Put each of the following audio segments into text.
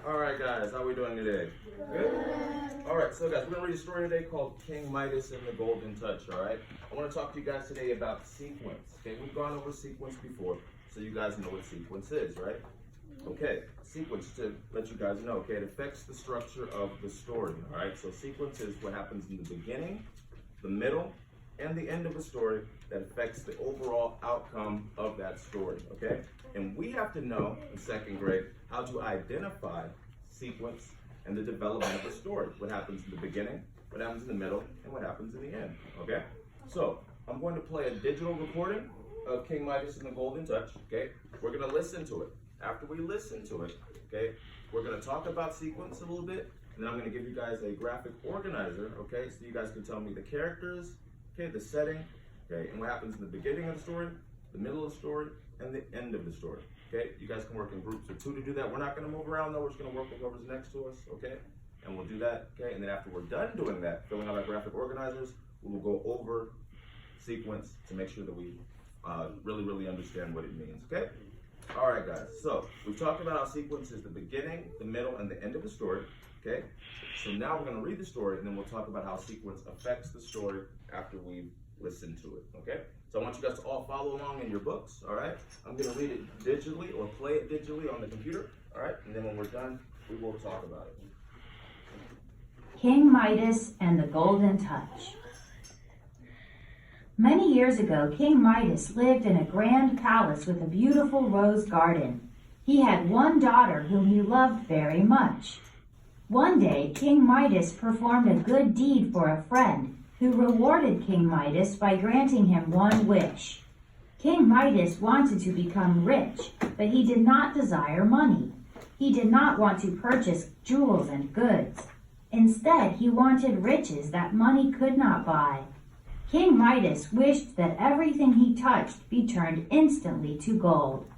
All right, guys, how we doing today? Good? All right, so guys, we're going to read a story today called King Midas and the Golden Touch, all right? I want to talk to you guys today about sequence, okay? We've gone over sequence before, so you guys know what sequence is, right? Okay, sequence, to let you guys know, okay, it affects the structure of the story, all right? So sequence is what happens in the beginning, the middle, and the end of a story that affects the overall outcome of that story, okay? And we have to know in second grade how to identify sequence and the development of a story. What happens in the beginning, what happens in the middle, and what happens in the end, okay? So, I'm going to play a digital recording of King Midas and the Golden Touch, okay? We're gonna listen to it. After we listen to it, okay, we're gonna talk about sequence a little bit, and then I'm gonna give you guys a graphic organizer, okay? So you guys can tell me the characters, okay, the setting, okay, and what happens in the beginning of the story, the middle of the story, and the end of the story, okay? You guys can work in groups of 2 to do that. We're not gonna move around though, we're just gonna work with whoever's next to us, okay? And we'll do that, okay? And then after we're done doing that, filling out our graphic organizers, we will go over sequence to make sure that we really understand what it means, okay? All right, guys, so we've talked about how sequence is the beginning, the middle, and the end of the story, okay? So now we're gonna read the story, and then we'll talk about how sequence affects the story after we've listened to it, okay? So I want you guys to all follow along in your books, all right? I'm gonna read it digitally or play it digitally on the computer, all right? And then when we're done, we will talk about it. King Midas and the Golden Touch. Many years ago, King Midas lived in a grand palace with a beautiful rose garden. He had one daughter whom he loved very much. One day, King Midas performed a good deed for a friend who rewarded King Midas by granting him one wish. King Midas wanted to become rich, but he did not desire money. He did not want to purchase jewels and goods. Instead, he wanted riches that money could not buy. King Midas wished that everything he touched be turned instantly to gold.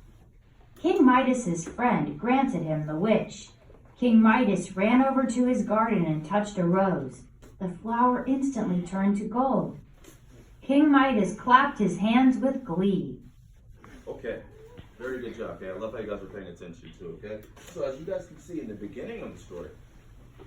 King Midas's friend granted him the wish. King Midas ran over to his garden and touched a rose. The flower instantly turned to gold. King Midas clapped his hands with glee. Okay, very good job, okay? I love how you guys are paying attention too, okay? So as you guys can see in the beginning of the story,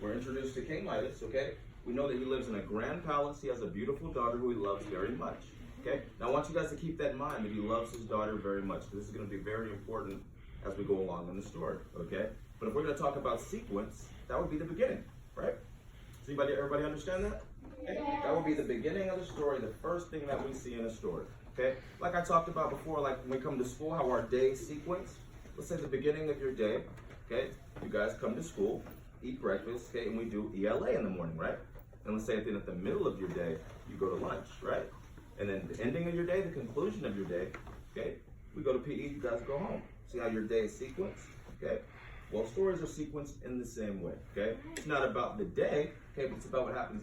we're introduced to King Midas, okay? We know that he lives in a grand palace. He has a beautiful daughter who he loves very much, okay? Now I want you guys to keep that in mind, that he loves his daughter very much. This is gonna be very important as we go along in the story, okay? But if we're gonna talk about sequence, that would be the beginning, right? So everybody understand that? Okay? That would be the beginning of the story, the first thing that we see in a story, okay? Like I talked about before, like when we come to school, how our days sequence. Let's say the beginning of your day, okay? You guys come to school, eat breakfast, okay? And we do ELA in the morning, right? And let's say at the middle of your day, you go to lunch, right? And then the ending of your day, the conclusion of your day, okay? We go to PE, you guys go home. See how your day is sequenced, okay? Well, stories are sequenced in the same way, okay? It's not about the day, okay, but it's about what happens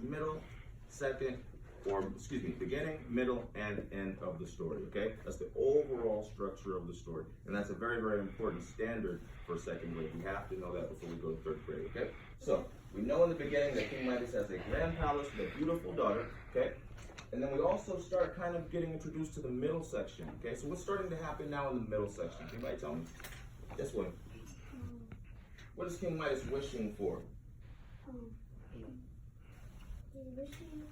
beginning, middle, and end of the story, okay? That's the overall structure of the story. And that's a very important standard for second grade. We have to know that before we go to third grade, okay? So, we know in the beginning that King Midas has a grand palace with a beautiful daughter, okay? And then we also start kind of getting introduced to the middle section, okay? So what's starting to happen now in the middle section? Can anybody tell me? Yes, what? What is King Midas wishing for? He's wishing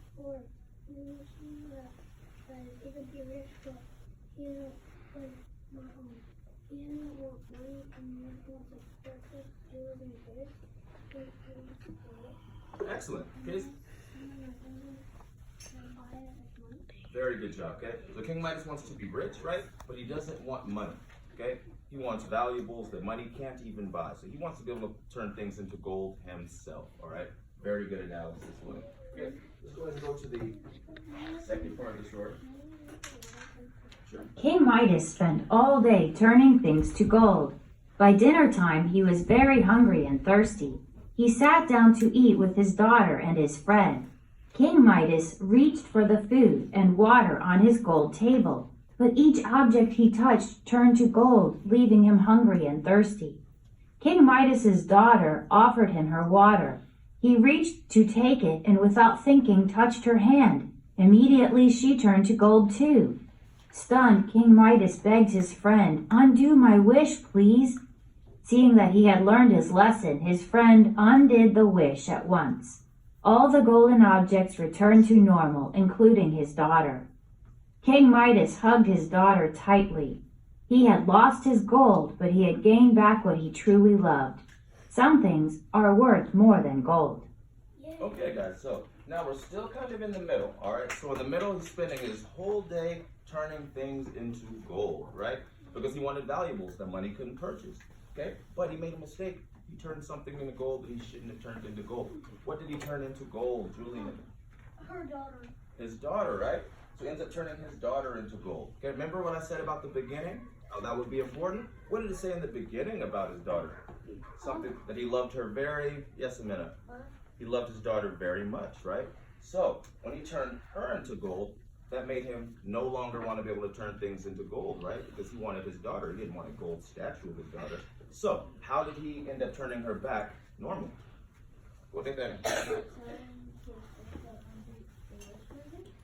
that he could be rich, but he doesn't want money, and he wants to purchase jewels and goods. Excellent. Okay. Very good job, okay? So King Midas wants to be rich, right? But he doesn't want money, okay? He wants valuables that money can't even buy. So he wants to be able to turn things into gold himself, all right? Very good analysis, William. Okay, let's go ahead and go to the second part of the story. Sure. King Midas spent all day turning things to gold. By dinner time, he was very hungry and thirsty. He sat down to eat with his daughter and his friend. King Midas reached for the food and water on his gold table, but each object he touched turned to gold, leaving him hungry and thirsty. King Midas's daughter offered him her water. He reached to take it and without thinking touched her hand. Immediately she turned to gold too. Stunned, King Midas begged his friend, "Undo my wish, please." Seeing that he had learned his lesson, his friend undid the wish at once. All the golden objects returned to normal, including his daughter. King Midas hugged his daughter tightly. He had lost his gold, but he had gained back what he truly loved. Some things are worth more than gold. Okay, guys, so now we're still kind of in the middle, all right? So in the middle, he's spending his whole day turning things into gold, right? Because he wanted valuables that money couldn't purchase, okay? But he made a mistake. He turned something into gold that he shouldn't have turned into gold. What did he turn into gold, Julian? Her daughter. His daughter, right? So he ends up turning his daughter into gold. Okay, remember what I said about the beginning? How that would be important? What did it say in the beginning about his daughter? Something that he loved her very, yes, Amina. He loved his daughter very much, right? So when he turned her into gold, that made him no longer want to be able to turn things into gold, right? Because he wanted his daughter. He didn't want a gold statue of his daughter. So how did he end up turning her back normal? What do you think?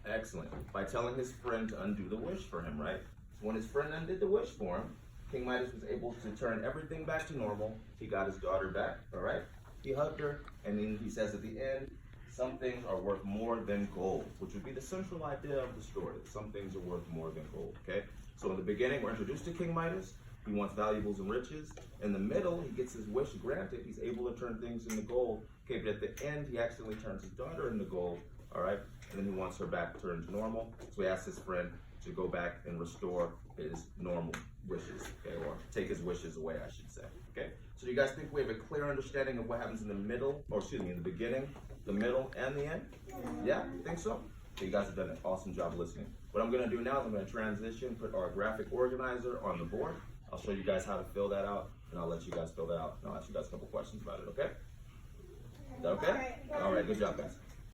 Excellent. By telling his friend to undo the wish for him, right? So when his friend undid the wish for him, King Midas was able to turn everything back to normal. He got his daughter back, all right? He hugged her, and then he says at the end, some things are worth more than gold, which would be the central idea of the story. Some things are worth more than gold, okay? So in the beginning, we're introduced to King Midas. He wants valuables and riches. In the middle, he gets his wish granted. He's able to turn things into gold. Okay, but at the end, he accidentally turns his daughter into gold, all right? And then he wants her back turned to normal. So he asks his friend to go back and restore his normal wishes, okay? Or take his wishes away, I should say, okay? So do you guys think we have a clear understanding of what happens in the middle, or excuse me, in the beginning, the middle, and the end? Yeah, you think so? Okay, you guys have done an awesome job listening. What I'm gonna do now is I'm gonna transition, put our graphic organizer on the board. I'll show you guys how to fill that out, and I'll let you guys fill that out, and I'll ask you guys a couple questions about it, okay? Is that okay? All right, good job, guys.